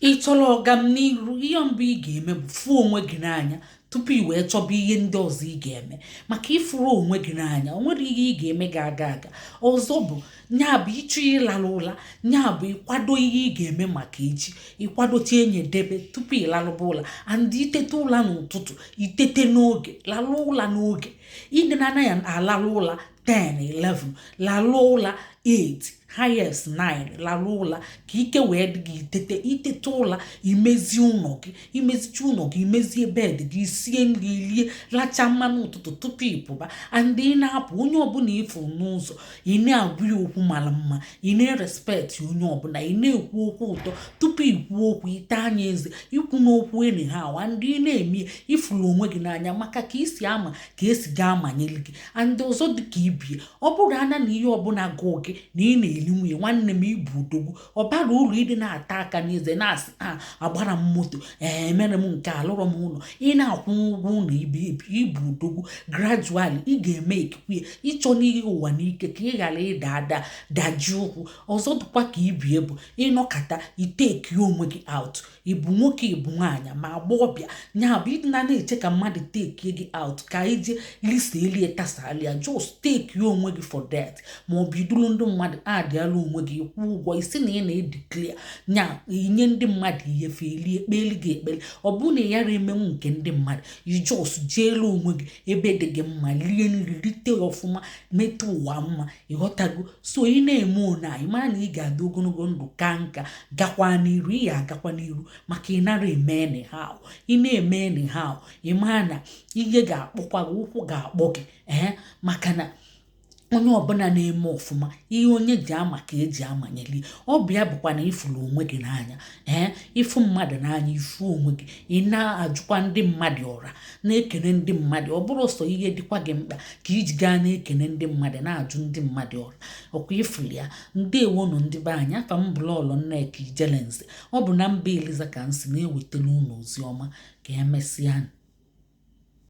ịchọrọ ọganiru ihe mbụ ị ga-eme bụ fụ onwe gị n'anya tupu ị wee chọba ihe ndị ọzọ ị ga-eme maka ịfụrụ onwe gị n'anya o nwere ihe ị ga-eme ga-aga aga ọzọ bụ nya bụ ịchọ ịlara ụla nya bụ ịkwado ihe ị ga-eme maka echi ịkwadocha enye debe tupu ịlarụba ụla and itete ụla n'ụtụtụ itete n'oge larụ ụla n'oge ịdịnana ya alarụ ụla 10 11 larụ ụla 8 highest 9 larụ ụla ka ike wee dị gị itete ụla imezi ụlọ gị imezicha ụlọ gị imezie bed gị sie nri rie lacha mmanụ ụtụtụ tupu ịpụba and ị na-apụ onye ọbụla ịfụ n'ụzọ ị na-agwa ya okwu mara mma ị na-erespekt onye ọbụla ị na-ekwu okwu ụtọ tupu ikwu okwu ite anya eze ikwu n'okwu enyi ha and ị na-eme ifuru onwe gị n'anya maka ka isi ama ka esi gaa amanyeli gị and ọzọ dị ka ibie ọ bụrụ ana na ihe ọbụla gụọ gị na ị na-eli nwunye nwanne m ibu odogwu ọ bara ụlọ ịdị na-ata aka n'eze na-asị agbara m moto emere m nke alụrọ m ụlọ ị na-akwụ ụgwọ ụlọ ibu odogwu gradually ị ga-eme ekikwe ịchọ n'ihe ụwa n'ike ka ị ghara ịda ada daji ụkwụ ọzọ dịkwa ka ibie bụ ịnọkọta iteki onwe gị out ịbụ nwoke ịbụ nwaanyị ma agbọghọbịa nya bụ ịdị na-eche ka mmadụ tekie gị out ka ije lisa elie tasalia just take onwe gị for that ma ọ bụ iduru ndị mmadụ adịala onwe gị kwụ ụgwọ isi na ị na-ediklia nya inye ndị mmadụ ihe felie ekpeli gị ekpeli ọ bụ na ya emenwu nke ndị mmadụ ijos jeelu onwe gị ebe dị gị mma lie nri rite ọfụma metụ ụwa mma ịghọtago so ị na-eme one a ịmara na ị ga-adị ogologo ndụ ka nka gakwa n'iru ị ya agakwa n'iru maka ị nara eme anyhow ị na-eme anyhow ịmara na ihe ga-akpọkwa gị ụkwụ ga-akpọ gị maka na onye ọbụla na-eme ọfụma ihe onye ji ama ka eji amanyeli ọ bụ ya bụkwa na ifuru onwe gị n'anya ịfụ mmadụ n'anya ifu onwe gị ị na-ajụkwa ndị mmadụ ọra na-ekene ndị mmadụ ọ bụrụ sọ ihe dịkwa gị mkpa ka iji gaa na-ekene ndị mmadụ na-ajụ ndị mmadụ ọra ọkwa ifuru ya ndewonu ndị be anyị afa m bụlọọlụ Nneka Ijelenze ọ bụ na mba Eliza ka m si na-ewetara unu ozi ọma ka emesịa